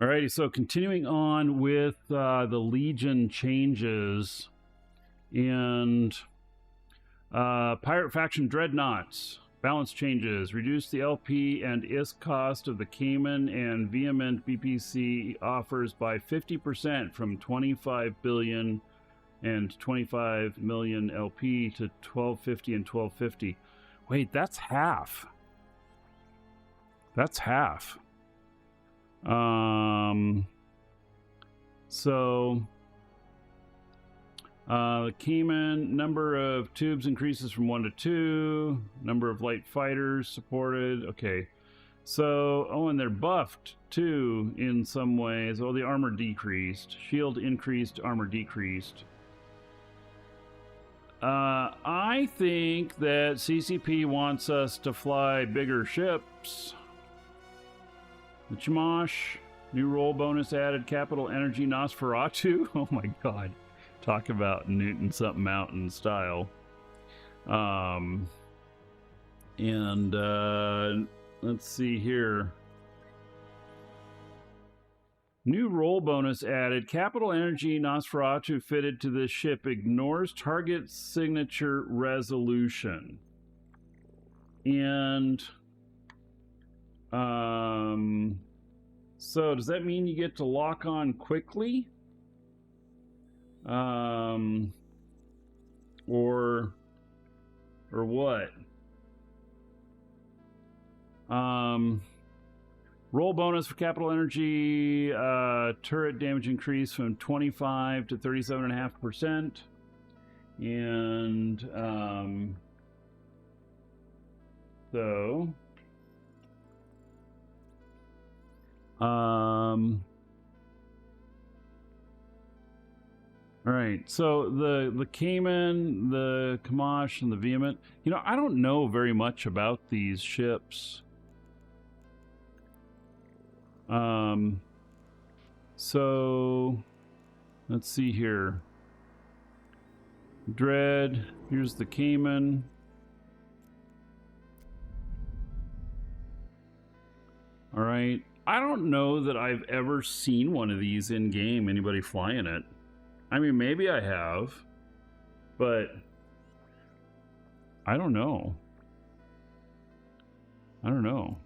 Alrighty, so continuing on with the Legion changes and Pirate Faction Dreadnoughts. Balance changes. Reduce the LP and ISK cost of the Cayman and Vehement BPC offers by 50% from 25 billion and 25 million LP to 1250 and 1250. Wait, that's half. That's half. The Cayman number of tubes increases from 1 to 2. Number of light fighters supported. Okay. So, oh, and they're buffed too in some ways. Oh, the armor decreased. Shield increased, armor decreased. I think that CCP wants us to fly bigger ships. The Chamash, new roll bonus added, capital energy Nosferatu. Oh my god. Talk about Newton something mountain style. Let's see here. New roll bonus added, capital energy Nosferatu fitted to this ship ignores target signature resolution. And so does that mean you get to lock on quickly? Or what? Roll bonus for capital energy, turret damage increase from 25 to 37.5%. And all right, so the Cayman, the Kamash, and the Vehement. You know, I don't know very much about these ships. So let's see here. Dread, here's the Cayman. All right, I don't know that I've ever seen one of these in game, anybody flying it. I mean, maybe I have, but I don't know. I don't know.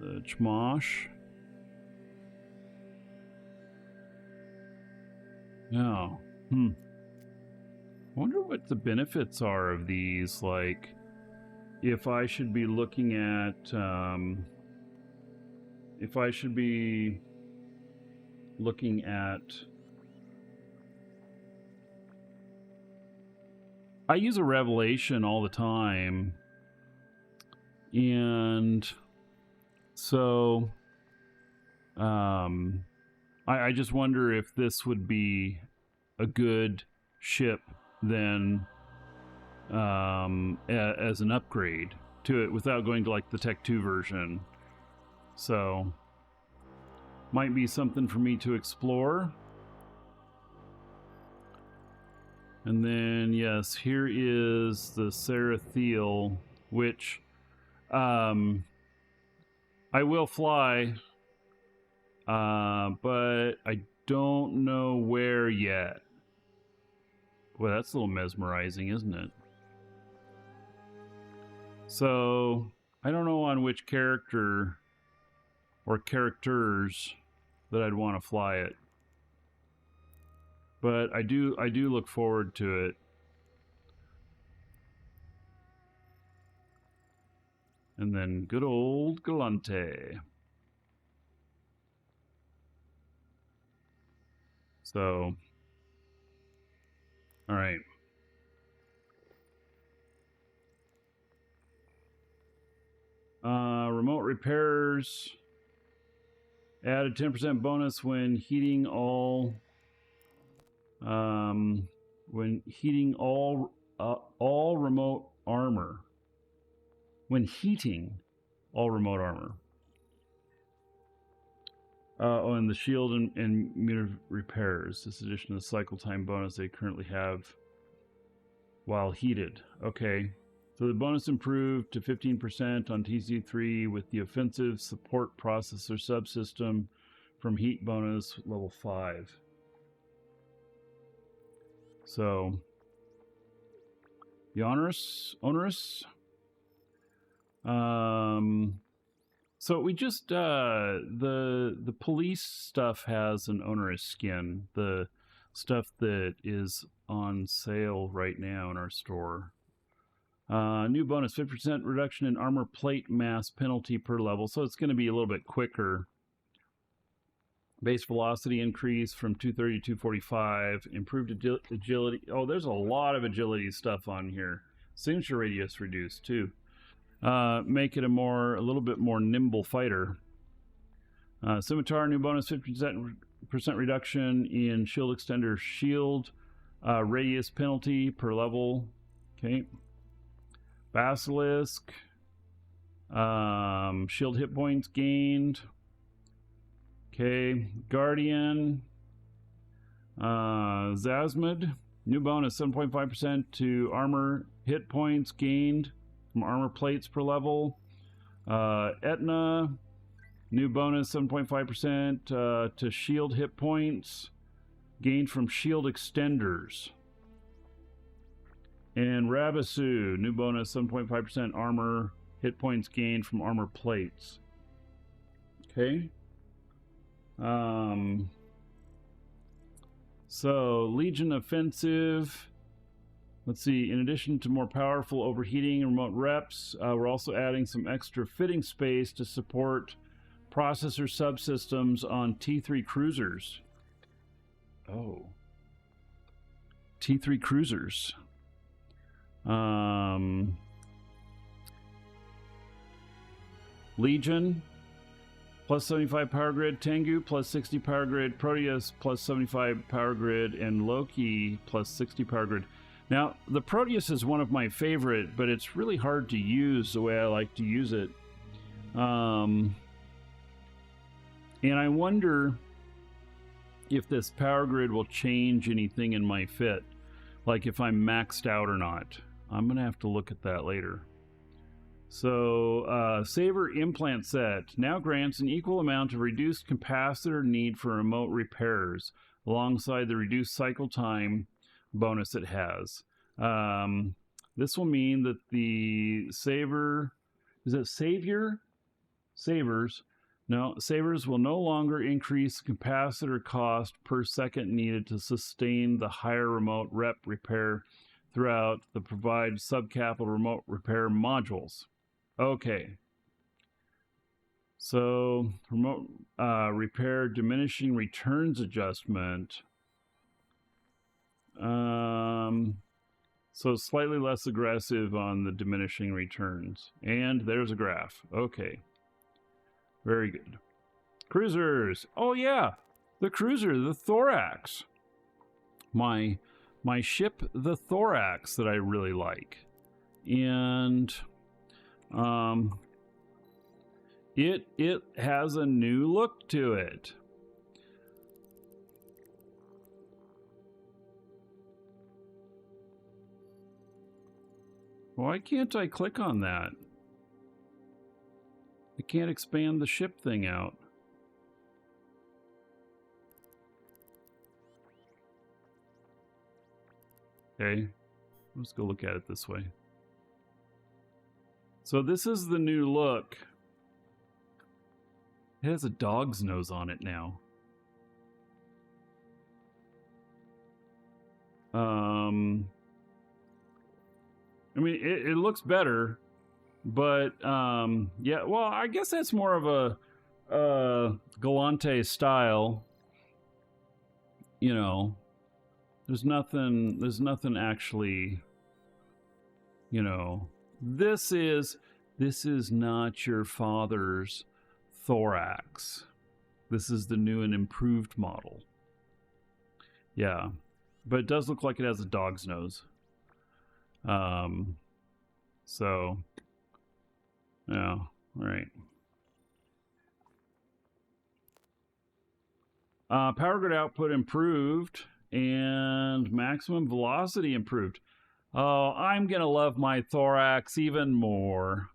The Chmosh. No. I wonder what the benefits are of these, like, if I should be looking at, I use a Revelation all the time, and so, I just wonder if this would be a good ship then as an upgrade to it without going to like the Tech 2 version. So might be something for me to explore. And then yes, here is the Sarathiel, which I will fly, but I don't know where yet. Well, that's a little mesmerizing, isn't it? So, I don't know on which character or characters that I'd want to fly it. But I do look forward to it. And then good old Galante. So, all right. Remote repairs. Added 10% bonus when heating all remote armor. When heating all remote armor. Oh, and the shield and meter repairs. This addition to the cycle time bonus they currently have while heated. Okay. So the bonus improved to 15% on TC3 with the offensive support processor subsystem from heat bonus level 5. So the onerous. So we just the police stuff has an onerous skin. The stuff that is on sale right now in our store. New bonus, 50% reduction in armor plate mass penalty per level. So it's going to be a little bit quicker. Base velocity increase from 230 to 245. Improved agility. Oh, there's a lot of agility stuff on here. Signature radius reduced too. Make it a little bit more nimble fighter. Scimitar, new bonus, 50% reduction in shield extender shield radius penalty per level. Okay. Basilisk, shield hit points gained. Okay, Guardian, Zasmid, new bonus 7.5% to armor hit points gained from armor plates per level. Etna, new bonus 7.5% to shield hit points gained from shield extenders. And Rabasu, new bonus 7.5% armor hit points gained from armor plates. Okay. So Legion offensive. Let's see. In addition to more powerful overheating remote reps, we're also adding some extra fitting space to support processor subsystems on T3 cruisers. Oh. T3 cruisers. Legion plus 75 power grid, Tengu plus 60 power grid, Proteus plus 75 power grid, and Loki plus 60 power grid. Now the Proteus is one of my favorite, but it's really hard to use the way I like to use it. And I wonder if this power grid will change anything in my fit, like if I'm maxed out or not. I'm gonna have to look at that later. So, Saber implant set now grants an equal amount of reduced capacitor need for remote repairs, alongside the reduced cycle time bonus it has. This will mean that the Saber, is it Savior? Sabers. No, Sabers will no longer increase capacitor cost per second needed to sustain the higher remote rep repair throughout the provide subcapital remote repair modules. Okay. So remote repair diminishing returns adjustment. So slightly less aggressive on the diminishing returns. And there's a graph. Okay. Very good. Cruisers. Oh yeah, the cruiser, the Thorax. My ship, the Thorax, that I really like. And it has a new look to it. Why can't I click on that? I can't expand the ship thing out. Okay, let's go look at it this way. So this is the new look. It has a dog's nose on it now. I mean, it looks better, but yeah. Well, I guess that's more of a Galante style. You know, there's nothing actually. You know, this is not your father's Thorax. This is the new and improved model. Yeah, but it does look like it has a dog's nose. So, yeah, all right. Power grid output improved and maximum velocity improved. Oh, I'm going to love my Thorax even more.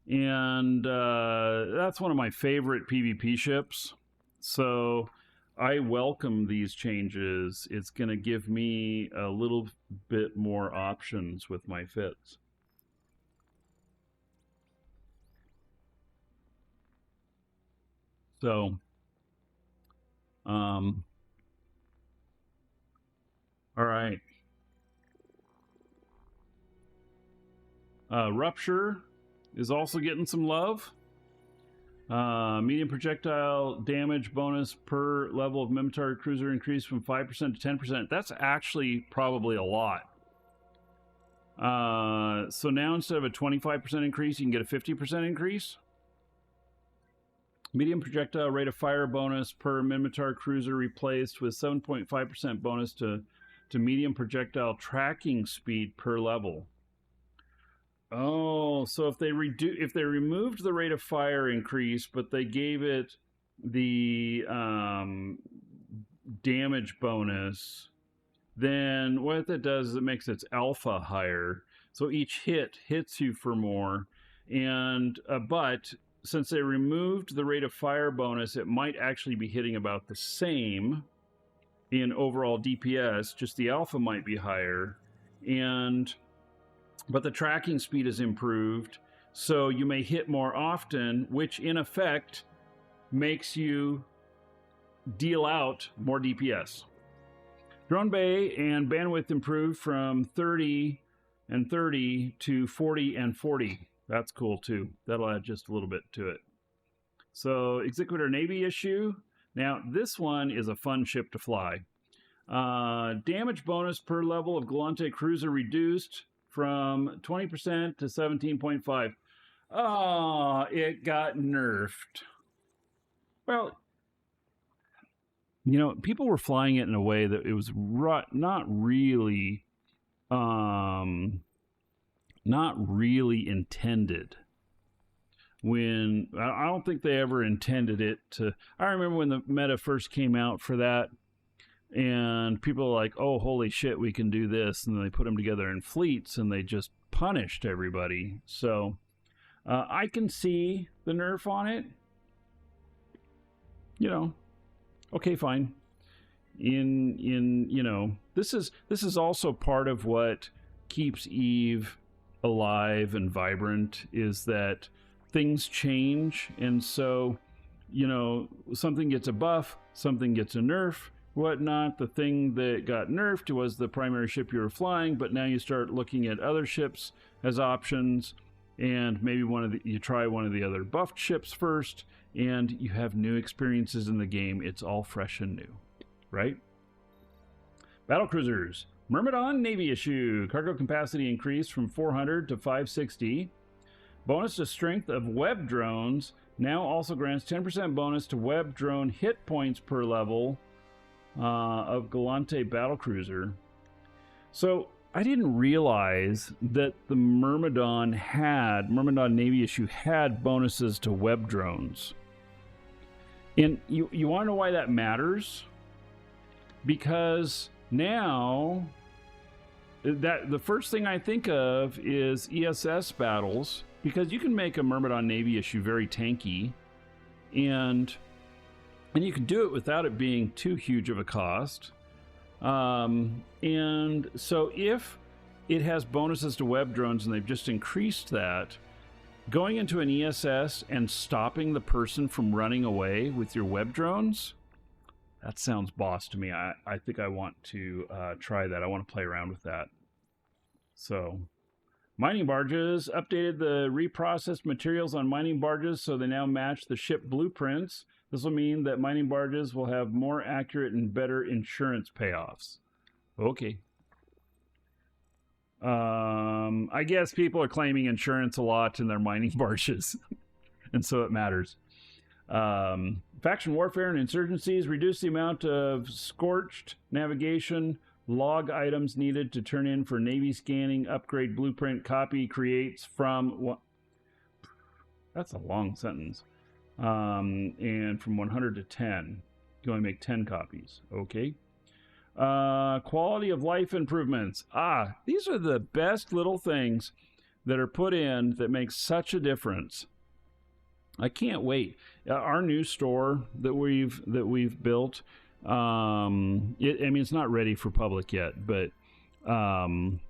And that's one of my favorite PvP ships. So I welcome these changes. It's going to give me a little bit more options with my fits. So, all right. Rupture is also getting some love. Medium projectile damage bonus per level of Minotaur Cruiser increased from 5% to 10%. That's actually probably a lot. So now instead of a 25% increase, you can get a 50% increase. Medium projectile rate of fire bonus per Minotaur Cruiser replaced with 7.5% bonus to medium projectile tracking speed per level. Oh, so if they removed the rate of fire increase, but they gave it the damage bonus, then what that does is it makes its alpha higher. So each hit hits you for more, and but since they removed the rate of fire bonus, it might actually be hitting about the same in overall DPS. Just the alpha might be higher, but the tracking speed is improved, so you may hit more often, which in effect makes you deal out more DPS. Drone bay and bandwidth improved from 30 and 30 to 40 and 40. That's cool too. That'll add just a little bit to it. So Executor Navy issue. Now this one is a fun ship to fly. Damage bonus per level of Galante Cruiser reduced from 20% to 17.5. Oh, it got nerfed. Well, you know, people were flying it in a way that it was not really intended. When I don't think they ever intended it to. I remember when the meta first came out for that, and people were like, oh, holy shit, we can do this. And then they put them together in fleets, and they just punished everybody. So I can see the nerf on it. You know, okay, fine. You know, this is also part of what keeps EVE alive and vibrant, is that things change. And so, you know, something gets a buff, something gets a nerf, whatnot. The thing that got nerfed was the primary ship you were flying, but now you start looking at other ships as options, and maybe you try one of the other buffed ships first, and you have new experiences in the game. It's all fresh and new, right? Battlecruisers. Myrmidon Navy issue. Cargo capacity increased from 400 to 560. Bonus to strength of web drones now also grants 10% bonus to web drone hit points per level of Galante Battlecruiser. So I didn't realize that the Myrmidon Navy issue had bonuses to web drones. And you want to know why that matters? Because now the first thing I think of is ESS battles, because you can make a Myrmidon Navy issue very tanky, and you can do it without it being too huge of a cost. And so if it has bonuses to web drones and they've just increased that, going into an ESS and stopping the person from running away with your web drones, that sounds boss to me. I think I want to try that. I want to play around with that. So, mining barges updated the reprocessed materials on mining barges so they now match the ship blueprints. This will mean that mining barges will have more accurate and better insurance payoffs. Okay. I guess people are claiming insurance a lot in their mining barges, and so it matters. Faction warfare and insurgencies reduce the amount of scorched navigation log items needed to turn in for Navy scanning, upgrade blueprint, copy creates from... That's a long sentence. And from 100 to 10. You only make 10 copies. Okay. Quality of life improvements. These are the best little things that are put in that make such a difference. I can't wait. Our new store that we've built. It's not ready for public yet, but one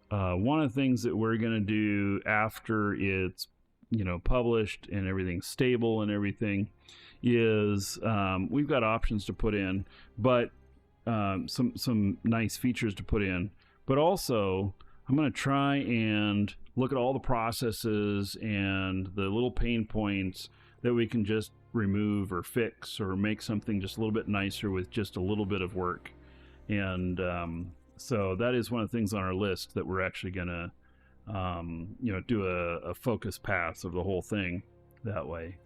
of the things that we're going to do after it's published and everything's stable and everything is we've got options to put in, but some nice features to put in. But also, I'm going to try and look at all the processes and the little pain points that we can just remove or fix or make something just a little bit nicer with just a little bit of work. And so that is one of the things on our list that we're actually going to do a focus pass of the whole thing that way.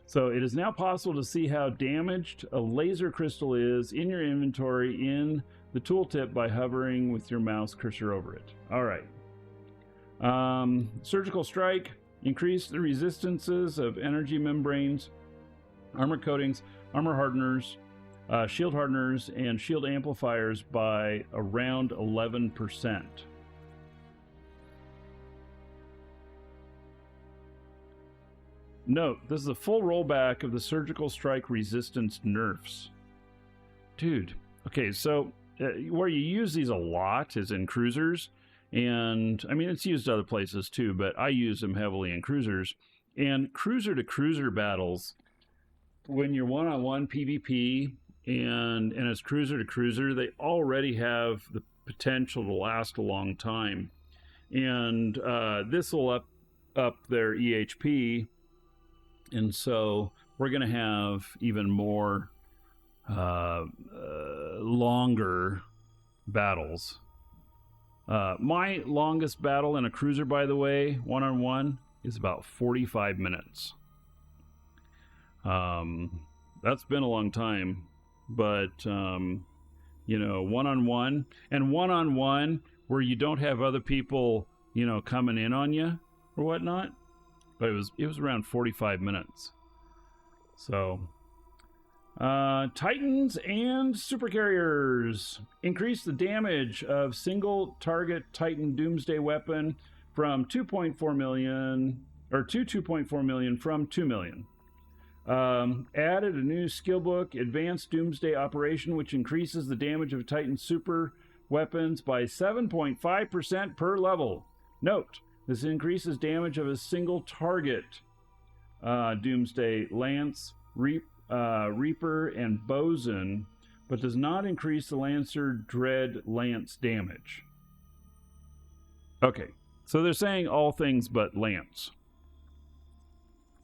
So it is now possible to see how damaged a laser crystal is in your inventory in the tooltip by hovering with your mouse cursor over it. All right. Surgical strike. Increase the resistances of energy membranes, armor coatings, armor hardeners, shield hardeners, and shield amplifiers by around 11%. Note, this is a full rollback of the surgical strike resistance nerfs. Dude, okay, so where you use these a lot is in cruisers. And I mean, it's used other places too, but I use them heavily in cruisers. And cruiser to cruiser battles, when you're one-on-one PvP and it's cruiser to cruiser, they already have the potential to last a long time. And this will up their EHP. And so we're going to have even more longer battles. My longest battle in a cruiser, by the way, one-on-one, is about 45 minutes. That's been a long time, but, one-on-one, and one-on-one where you don't have other people, coming in on you or whatnot, but it was around 45 minutes. So... Titans and supercarriers increase the damage of single target Titan Doomsday weapon from 2.4 million to 2.4 million from 2 million. Added a new skill book, Advanced Doomsday Operation, which increases the damage of Titan super weapons by 7.5% per level. Note, this increases damage of a single target Doomsday Lance, Reaper, and Bosun, but does not increase the Lancer Dread Lance damage. Okay, so they're saying all things but Lance.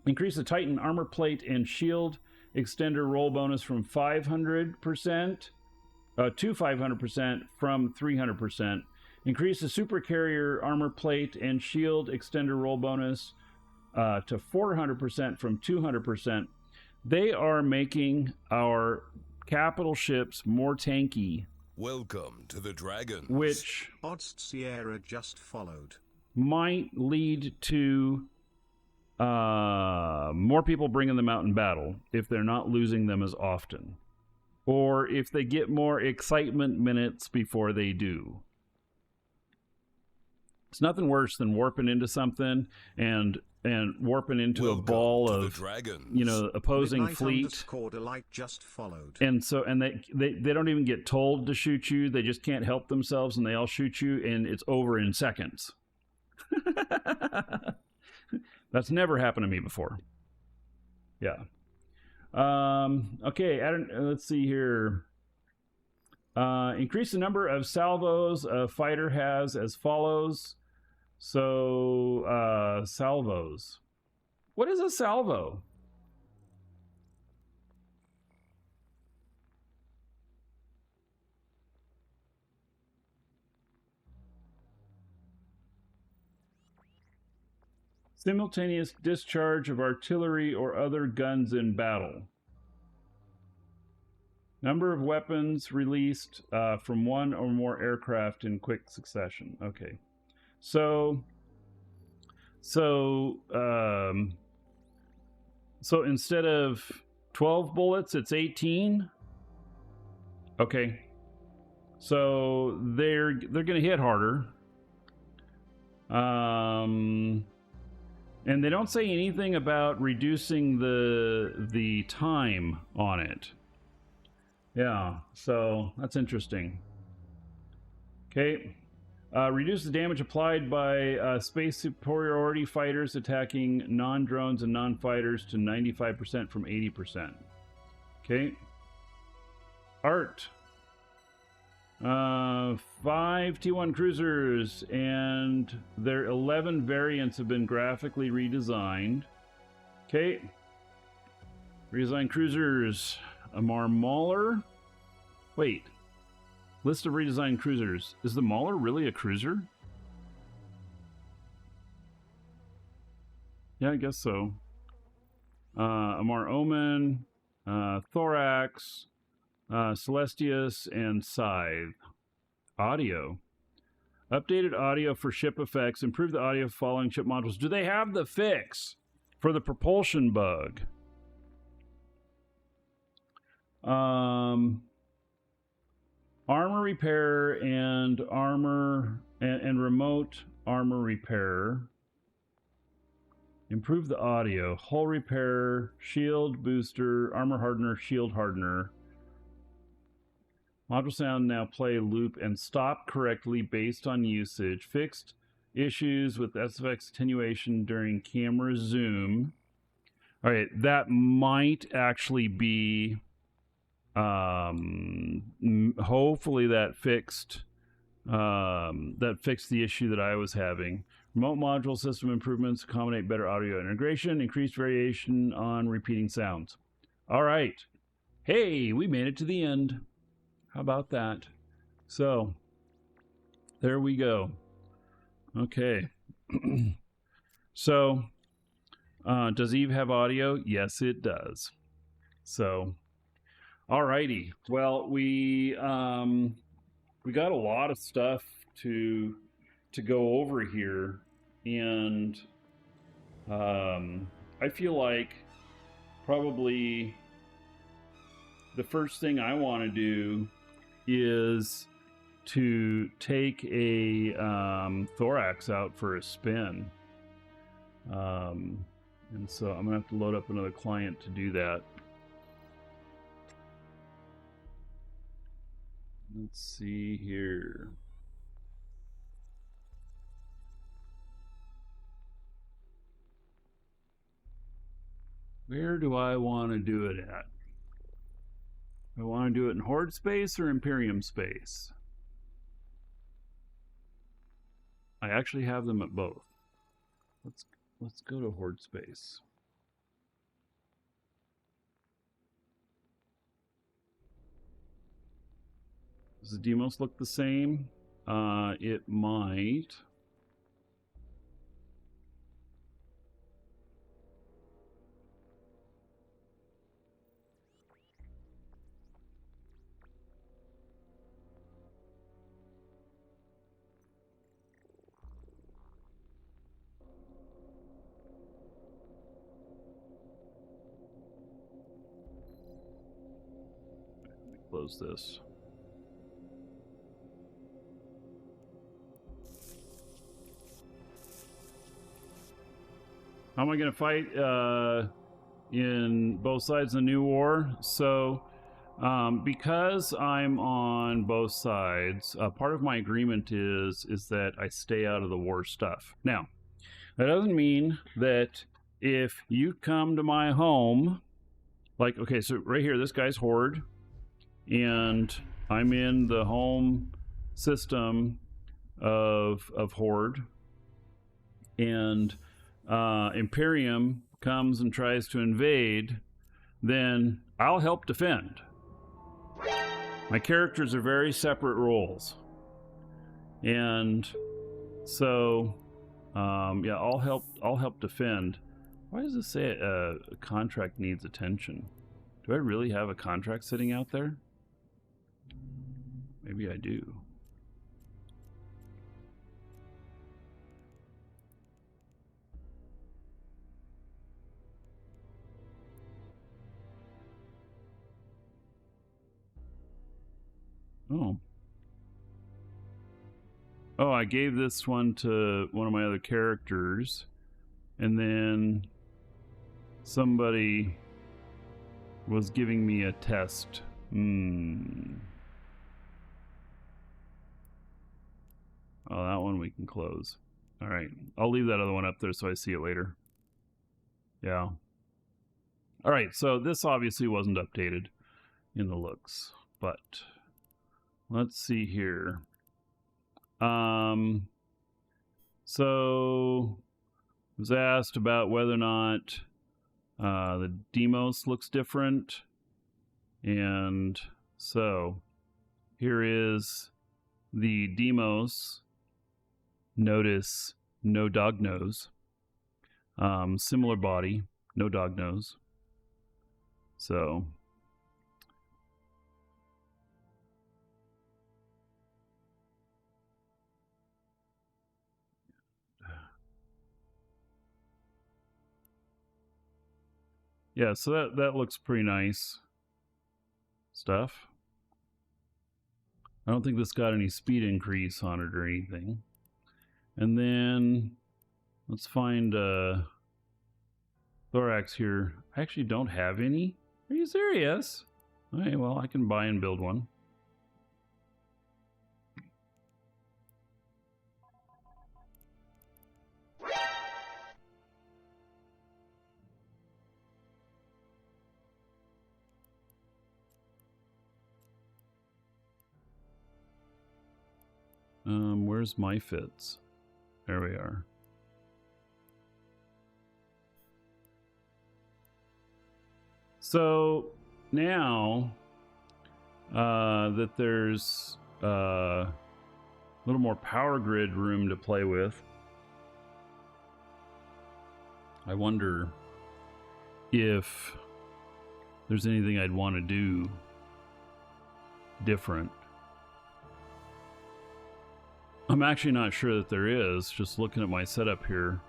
Increase the Titan armor plate and shield extender roll bonus from 500% to 500% from 300%. Increase the super carrier armor plate and shield extender roll bonus to 400% from 200%. They are making our capital ships more tanky. Welcome to the Dragons. Which Odds Sierra just followed. Might lead to more people bringing them out in battle if they're not losing them as often. Or if they get more excitement minutes before they do. It's nothing worse than warping into something and warping into Welcome a ball to of the opposing Midnight fleet. Light just followed. And so they don't even get told to shoot you, they just can't help themselves and they all shoot you and it's over in seconds. That's never happened to me before. Yeah. Okay, let's see here. Increase the number of salvos a fighter has as follows. So, salvos. What is a salvo? Simultaneous discharge of artillery or other guns in battle. Number of weapons released from one or more aircraft in quick succession. Okay. So instead of 12 bullets, it's 18. Okay. So they're going to hit harder. And they don't say anything about reducing the time on it. Yeah, so that's interesting. Okay. Reduce the damage applied by space superiority fighters attacking non-drones and non-fighters to 95% from 80%. Okay. Art. 5 T1 cruisers and their 11 variants have been graphically redesigned. Okay. Redesigned cruisers. Amar Mauler. Wait. List of redesigned cruisers. Is the Mauler really a cruiser? Yeah, I guess so. Amar Omen, Thorax, Celestius, and Scythe. Audio. Updated audio for ship effects. Improve the audio of following ship modules. Do they have the fix for the propulsion bug? Armor repair and armor and remote armor repair. Improve the audio. Hull repair, shield booster, armor hardener, shield hardener. Module sound now play loop and stop correctly based on usage. Fixed issues with SFX attenuation during camera zoom. All right, that might actually be hopefully that fixed the issue that I was having. Remote module system improvements accommodate better audio integration, increased variation on repeating sounds. All right. Hey, we made it to the end. How about that? So, there we go. Okay. So, does Eve have audio? Yes, it does. So, alrighty. Well, we got a lot of stuff to go over here, and I feel like probably the first thing I want to do is to take a Thorax out for a spin. And so I'm gonna have to load up another client to do that. Let's see here. Where do I want to do it at? Do I want to do it in Horde space or Imperium space? I actually have them at both. Let's go to Horde space. Does the Demos look the same? It might. Let me close this. How am I going to fight in both sides of the new war? So, because I'm on both sides, part of my agreement is that I stay out of the war stuff. Now, that doesn't mean that if you come to my home, like, okay, so right here, this guy's Horde, and I'm in the home system of Horde, and Imperium comes and tries to invade, then I'll help defend. My characters are very separate roles, and so yeah, I'll help defend. Why does it say a contract needs attention? Do I really have a contract sitting out there? Maybe I do. Oh, Oh, I gave this one to one of my other characters, and then somebody was giving me a test. Oh, that one we can close. All right. I'll leave that other one up there so I see it later. Yeah. All right. So this obviously wasn't updated in the looks, but let's see here. So I was asked about whether or not the Demos looks different. And so here is the Demos. Notice no dog nose. Similar body, no dog nose. So yeah, so that looks pretty nice stuff. I don't think this got any speed increase on it or anything. And then let's find Thorax here. I actually don't have any. Are you serious? Okay, well, I can buy and build one. Where's my fits? There we are. So now that there's a little more power grid room to play with, I wonder if there's anything I'd want to do different. I'm actually not sure that there is, just looking at my setup here.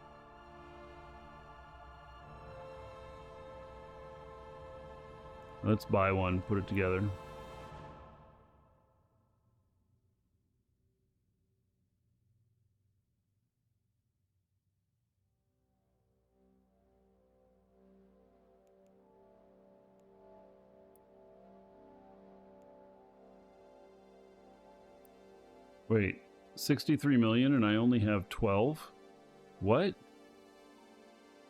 Let's buy one, put it together. Wait, 63 million and I only have 12? What?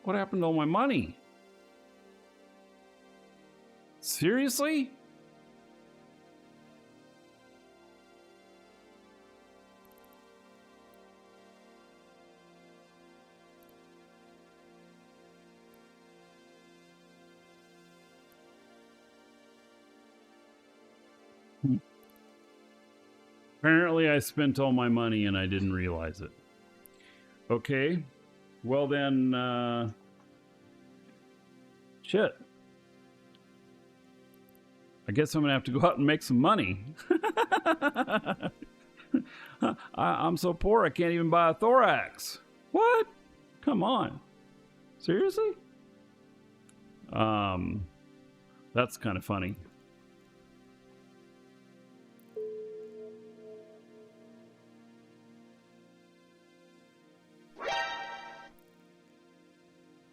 What happened to all my money? Seriously? Apparently I spent all my money and I didn't realize it. Okay. Well then, shit. I guess I'm gonna have to go out and make some money. I'm so poor I can't even buy a Thorax. What? Come on. Seriously? That's kind of funny.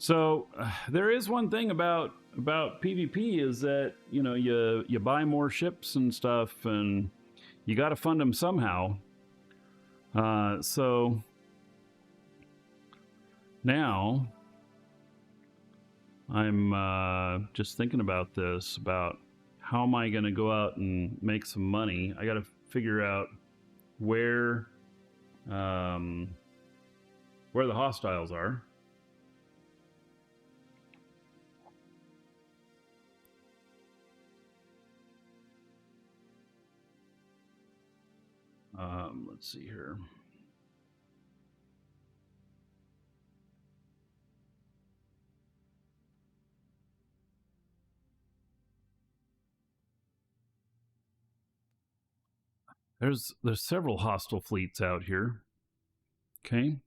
So there is one thing about PvP is that, you know, you buy more ships and stuff and you got to fund them somehow. So now I'm just thinking about this, about how am I going to go out and make some money. I got to figure out where the hostiles are. Let's see here. There's several hostile fleets out here. Okay.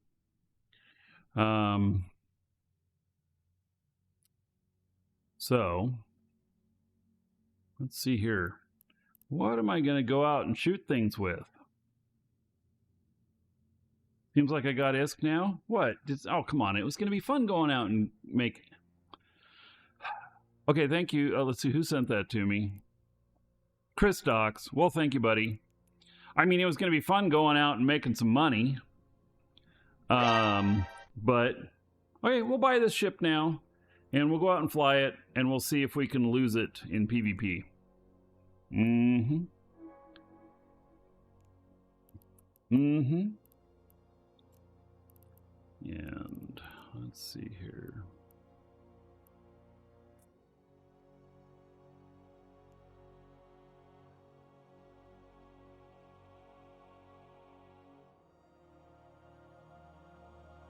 So let's see here. What am I going to go out and shoot things with? Seems like I got ISK now. What? Oh, come on. It was going to be fun going out and make... Okay, thank you. Let's see. Who sent that to me? Chris Docs. Well, thank you, buddy. I mean, it was going to be fun going out and making some money. But... Okay, we'll buy this ship now. And we'll go out and fly it. And we'll see if we can lose it in PvP. Mm-hmm. Mm-hmm. And let's see here.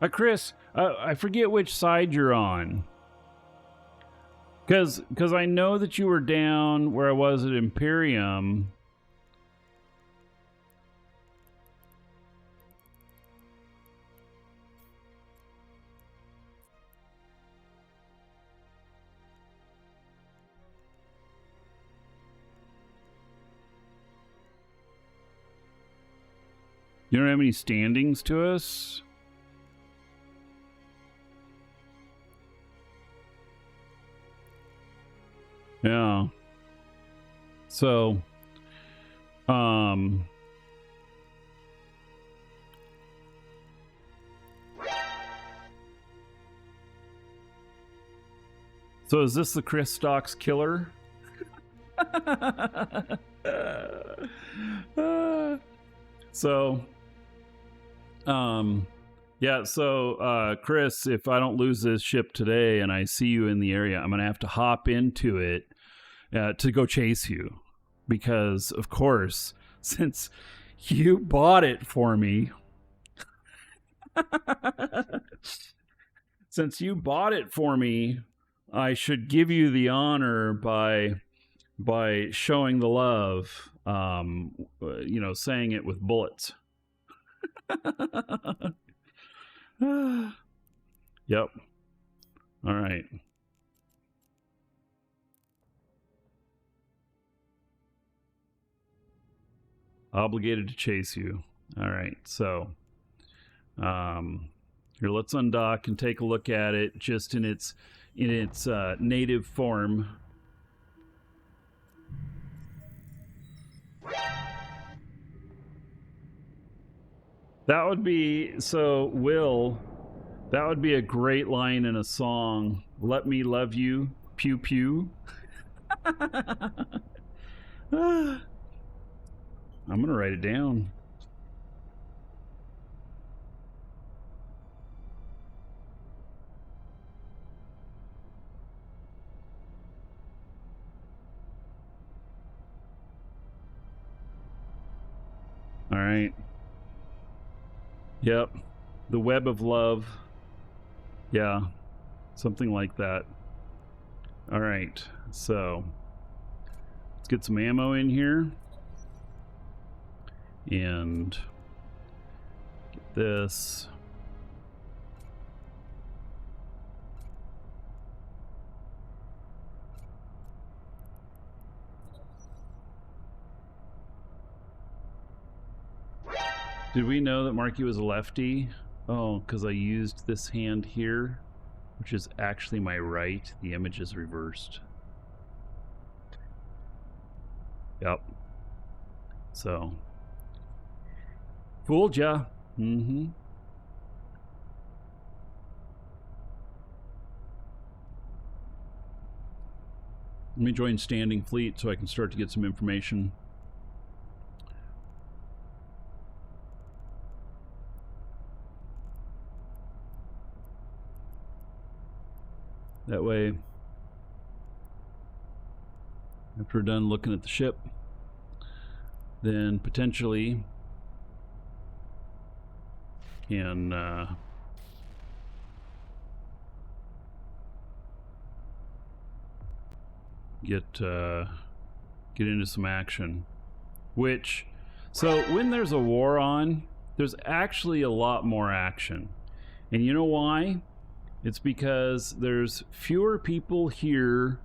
Chris, I forget which side you're on. Because I know that you were down where I was at Imperium. You don't have any standings to us? Yeah. So, so is this the Chris Stocks killer? So, yeah, so, Chris, if I don't lose this ship today and I see you in the area, I'm going to have to hop into it to go chase you. Because, of course, since you bought it for me, I should give you the honor by showing the love, saying it with bullets. Yep. All right. Obligated to chase you. All right. So, here, let's undock and take a look at it just in its native form. That would be, so, Will, that would be a great line in a song. Let me love you, pew pew. I'm going to write it down. All right. Yep. The web of love. Yeah. Something like that. All right. So let's get some ammo in here. And get this. Did we know that Markee was a lefty? Oh, because I used this hand here, which is actually my right. The image is reversed. Yep. So, fooled ya. Mm-hmm. Let me join Standing Fleet so I can start to get some information. That way, after we're done looking at the ship, then potentially can get into some action. Which, so when there's a war on, there's actually a lot more action. And you know why? It's because there's fewer people here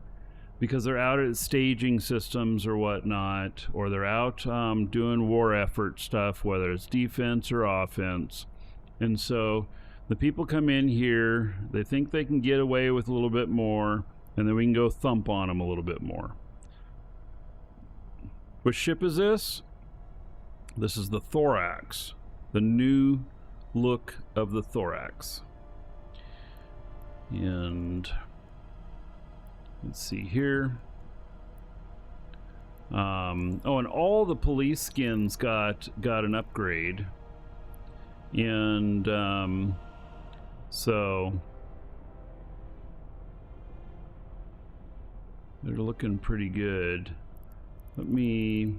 because they're out at staging systems or whatnot, or they're out doing war effort stuff, whether it's defense or offense. And so the people come in here, they think they can get away with a little bit more, and then we can go thump on them a little bit more. What ship is this? This is the Thorax, the new look of the Thorax. And let's see here. Oh, and all the police skins got an upgrade. And so they're looking pretty good. Let me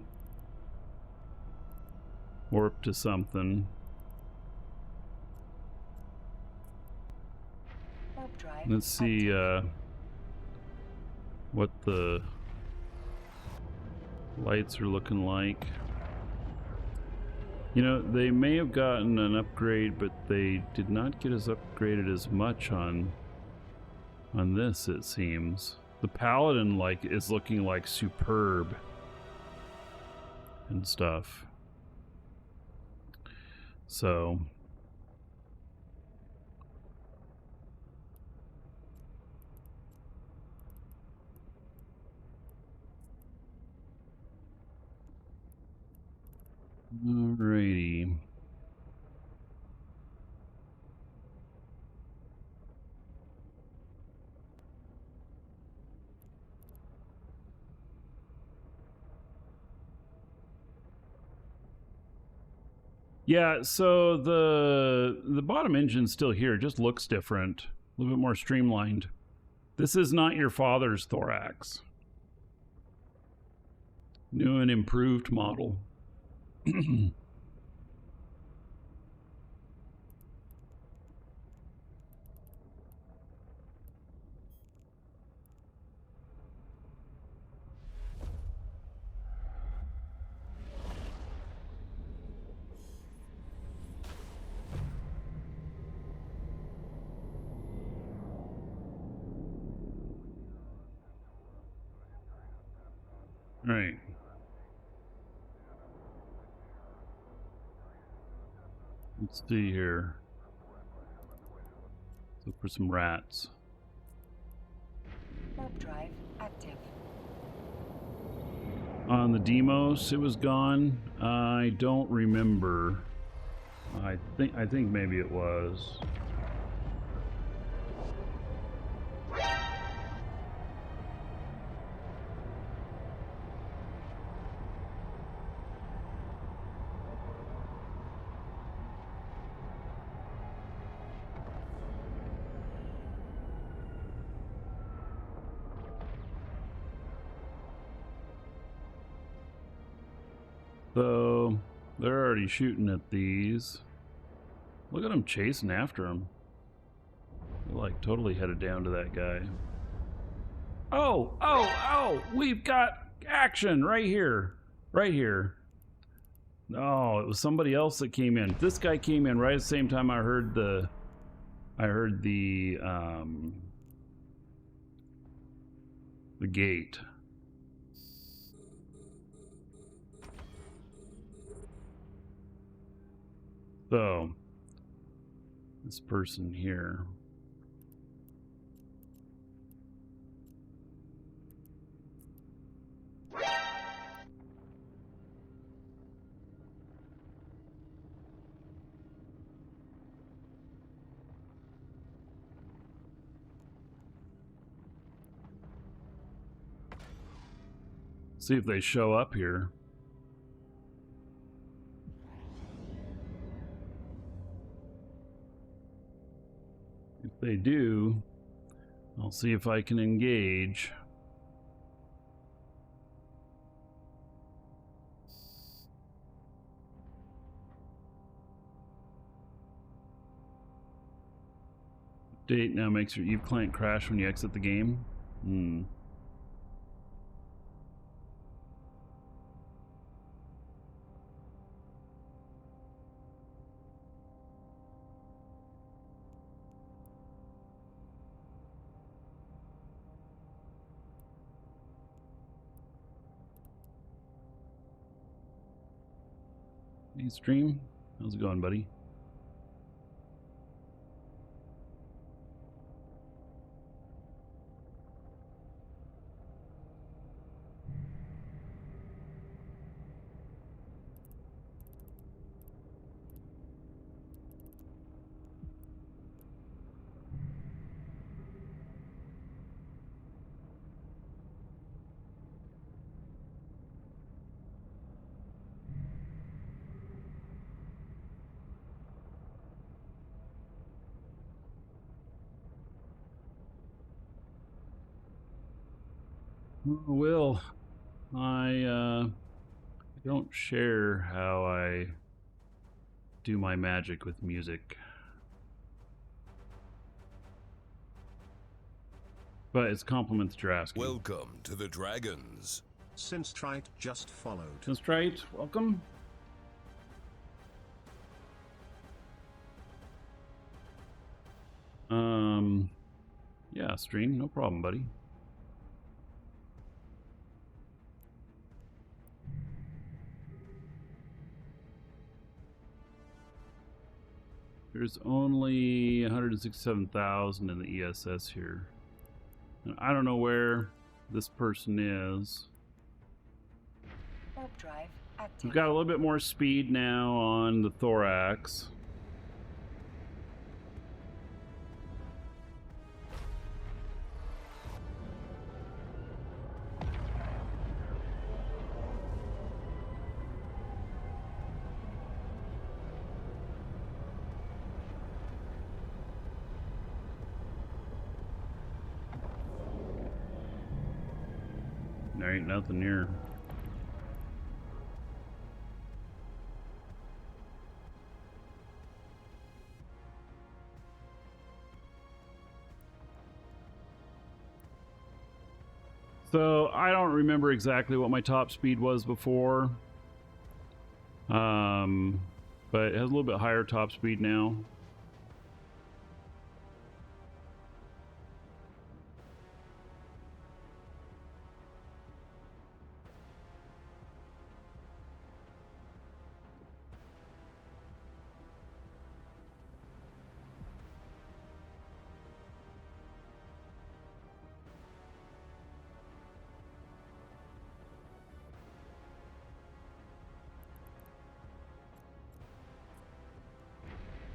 warp to something. Let's see what the lights are looking like. You know, they may have gotten an upgrade, but they did not get us upgraded as much on this, it seems. The Paladin is looking like superb and stuff. So alrighty. Yeah, so the bottom engine's still here, it just looks different, a little bit more streamlined. This is not your father's Thorax. New and improved model. All right. Let's see here. Let's look for some rats. Warp drive active. On the Demos, it was gone. I don't remember. I think maybe it was. So they're already shooting at these. Look at them chasing after them. They're like totally headed down to that guy. Oh, oh, oh! We've got action right here. Right here. Oh, it was somebody else that came in. This guy came in right at the same time I heard the gate. So, this person here. See if they show up here. If they do, I'll see if I can engage. Update now makes your Eve client crash when you exit the game. Hey, stream, how's it going, buddy? Will, I don't share how I do my magic with music. But it's compliments you're asking. Welcome to the Dragons. Since Trite just followed. Since Trite, welcome. Yeah, stream, no problem, buddy. There's only 167,000 in the ESS here. And I don't know where this person is. Warp drive active. We've got a little bit more speed now on the Thorax. There ain't nothing near. So I don't remember exactly what my top speed was before. But it has a little bit higher top speed now.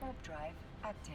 Warp drive active.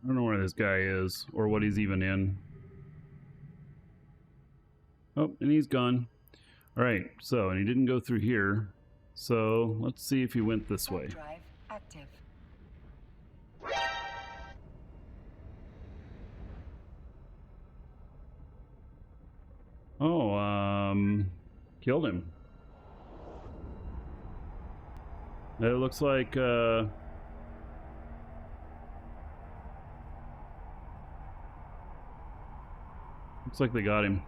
I don't know where this guy is or what he's even in. Oh, and he's gone. All right, so, and he didn't go through here. So let's see if he went this way. Warp drive active. Oh, killed him. It looks like, looks like they got him.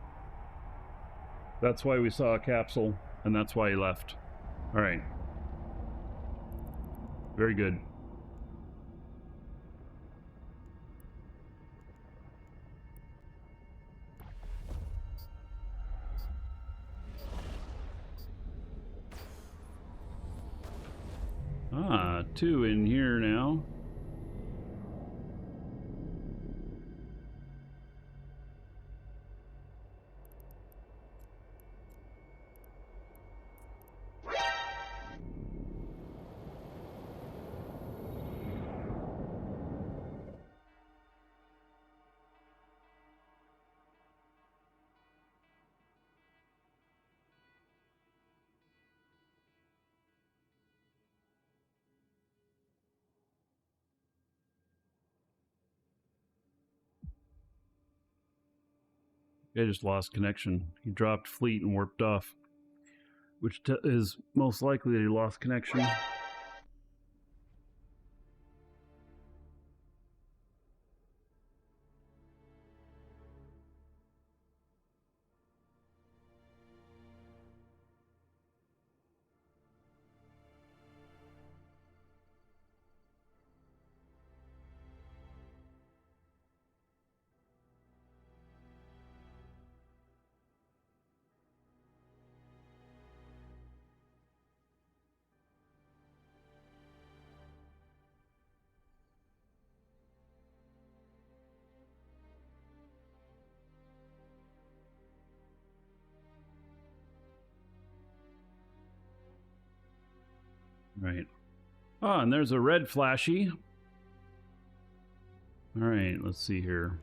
That's why we saw a capsule, and that's why he left. All right. Very good. Ah, 2 in here now. I just lost connection. He dropped fleet and warped off, which is most likely that he lost connection. Right. Oh, and there's a red flashy. All right, let's see here.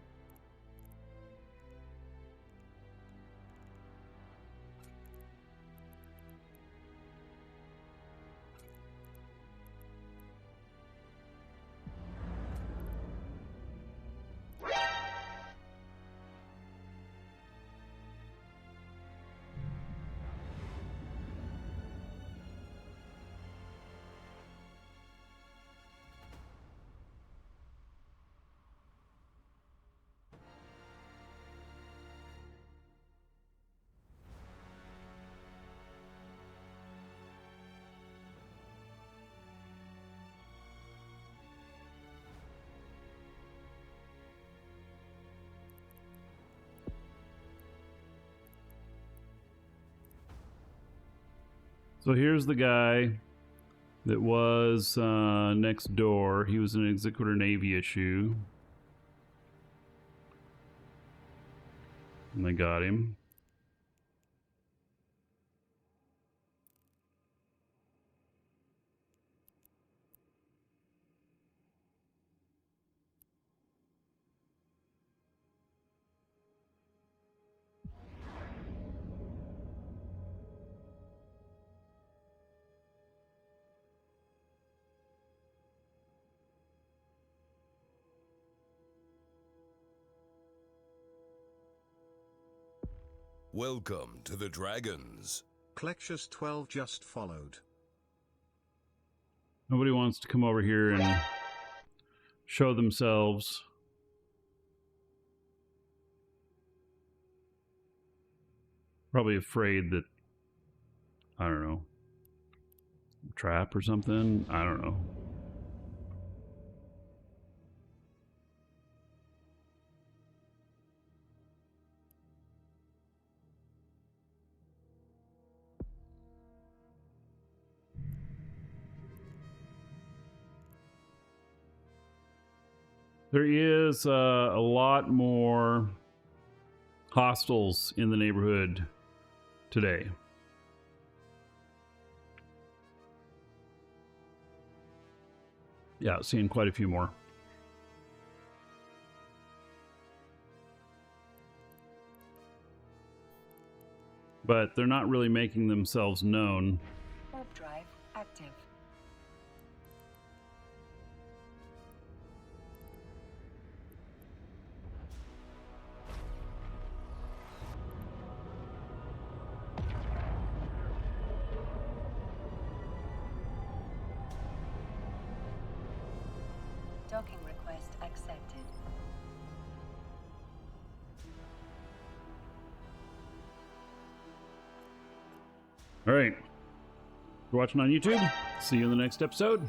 So here's the guy that was next door. He was an Executor Navy issue. And they got him. Welcome to the Dragons. Klexus 12 just followed. Nobody wants to come over here and show themselves. Probably afraid that, I don't know, trap or something. I don't know. There is a lot more hostiles in the neighborhood today. Yeah, seeing quite a few more. But they're not really making themselves known. Warp drive active. Docking request accepted. All right. If you're watching on YouTube, see you in the next episode.